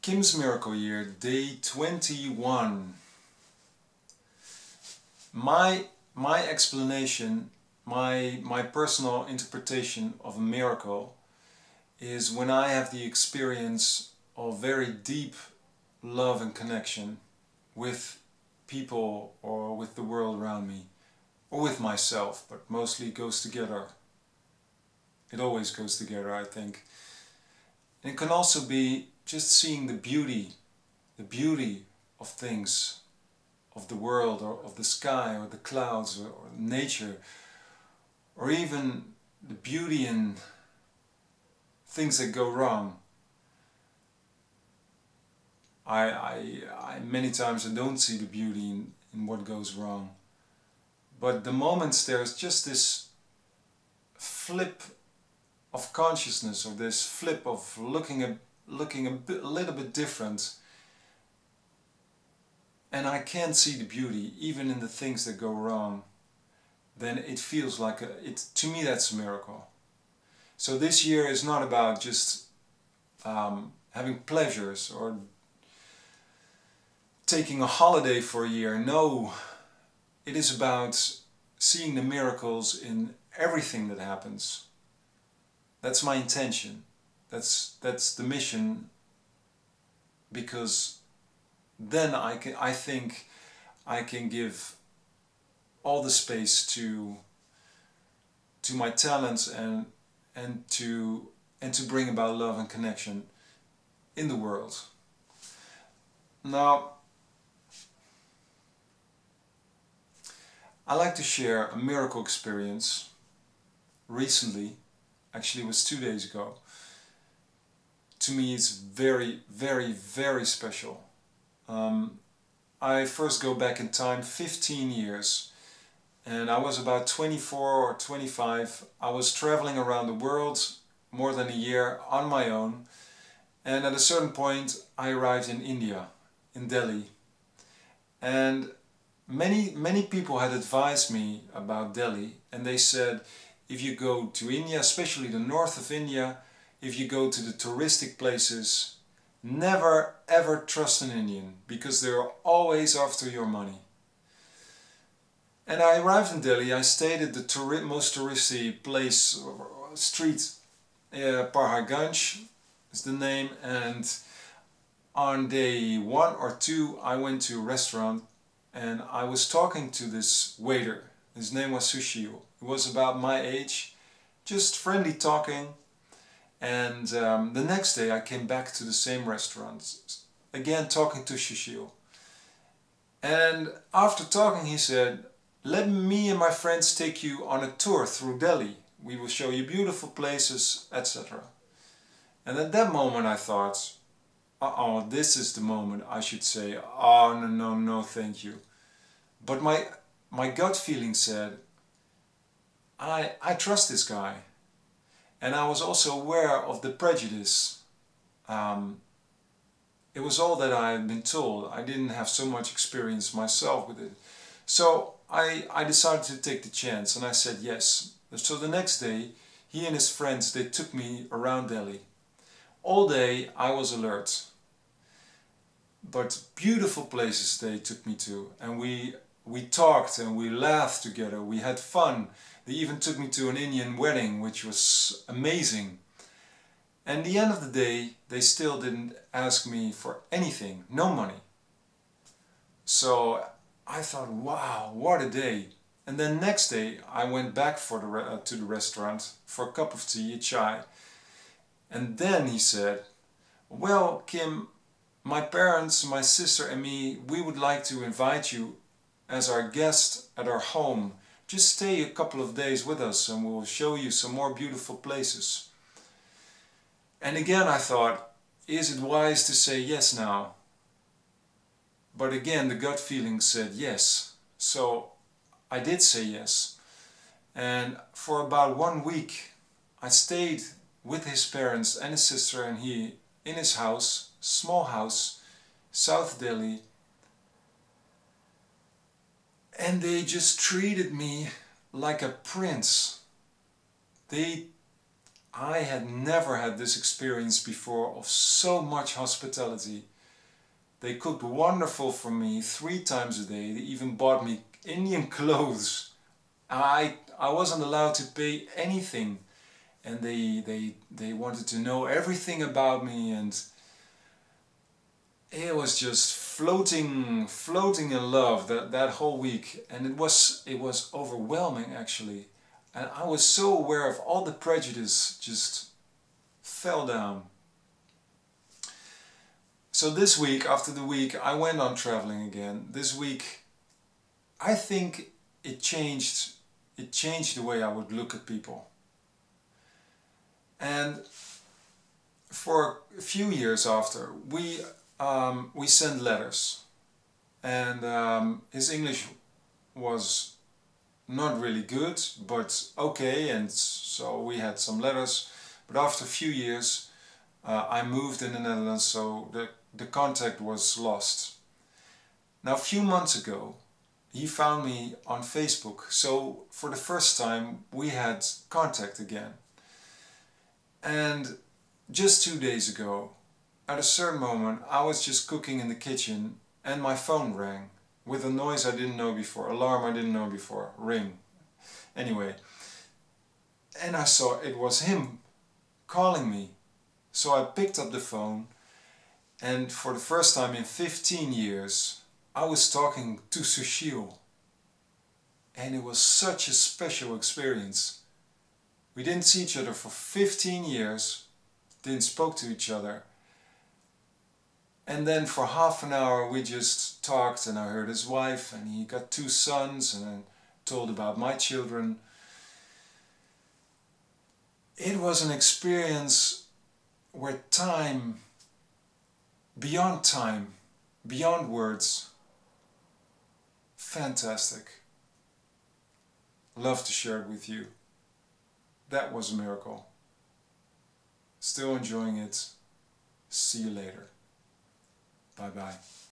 Kim's Miracle Year, day 21. My explanation, my personal interpretation of a miracle is when I have the experience of very deep love and connection with people or with the world around me or with myself, but mostly it goes together. It always goes together, I think. And it can also be just seeing the beauty of things, of the world or of the sky or the clouds or nature, or even the beauty in things that go wrong. I many times I don't see the beauty in what goes wrong, but the moments there's just this flip of consciousness, or this flip of looking a little bit different, and I can't see the beauty even in the things that go wrong, then it feels like to me that's a miracle. So this year is not about just having pleasures or taking a holiday for a year. No, it is about seeing the miracles in everything that happens. That's my intention. That's the mission, because then I think I can give all the space to my talents and to bring about love and connection in the world. Now, I like to share a miracle experience recently. Actually, it was 2 days ago. To me it's very, very, very special. I first go back in time 15 years, and I was about 24 or 25. I was traveling around the world more than a year on my own, and at a certain point I arrived in India, in Delhi. And many people had advised me about Delhi, and they said, if you go to India, especially the north of India, if you go to the touristic places, never ever trust an Indian, because they're always after your money. And I arrived in Delhi. I stayed at the most touristy place, street, Parhaganj is the name, and on day 1 or 2 I went to a restaurant and I was talking to this waiter. His name was Sushil. He was about my age, just friendly talking. And the next day I came back to the same restaurant, again talking to Sushil. And after talking he said, let me and my friends take you on a tour through Delhi. We will show you beautiful places, etc. And at that moment I thought, uh-oh, this is the moment I should say, oh no, no, no, thank you. But my gut feeling said, I trust this guy. And I was also aware of the prejudice. It was all that I had been told. I didn't have so much experience myself with it. So I decided to take the chance, and I said yes. So the next day, he and his friends, they took me around Delhi. All day I was alert. But beautiful places they took me to, and we talked and we laughed together, we had fun. They even took me to an Indian wedding, which was amazing. And at the end of the day, they still didn't ask me for anything, no money. So I thought, wow, what a day. And then next day I went back to the restaurant for a cup of tea, a chai. And then he said, well, Kim, my parents, my sister and me, we would like to invite you as our guest at our home. Just stay a couple of days with us and we'll show you some more beautiful places. And again I thought, is it wise to say yes now? But again the gut feeling said yes. So I did say yes. And for about 1 week I stayed with his parents and his sister and he in his house, small house, South Delhi. And they just treated me like a prince. I had never had this experience before of so much hospitality. They cooked wonderful for me 3 times a day. They even bought me Indian clothes. I wasn't allowed to pay anything, and they wanted to know everything about me, and it was just floating in love that whole week, and it was overwhelming actually, and I was so aware of all the prejudice just fell down. So this week, after the week, I went on traveling again. This week, I think it changed the way I would look at people. And for a few years after, we sent letters, and his English was not really good, but okay, and so we had some letters. But after a few years, I moved in the Netherlands, so the contact was lost. Now, a few months ago, he found me on Facebook, so for the first time we had contact again. And just 2 days ago, at a certain moment, I was just cooking in the kitchen and my phone rang with a noise I didn't know before, alarm I didn't know before, ring. Anyway, and I saw it was him calling me. So I picked up the phone, and for the first time in 15 years, I was talking to Sushil. And it was such a special experience. We didn't see each other for 15 years, didn't spoke to each other. And then for half an hour we just talked, and I heard his wife, and he got 2 sons, and I told about my children. It was an experience where time, beyond words, fantastic. Love to share it with you. That was a miracle. Still enjoying it. See you later. Bye bye.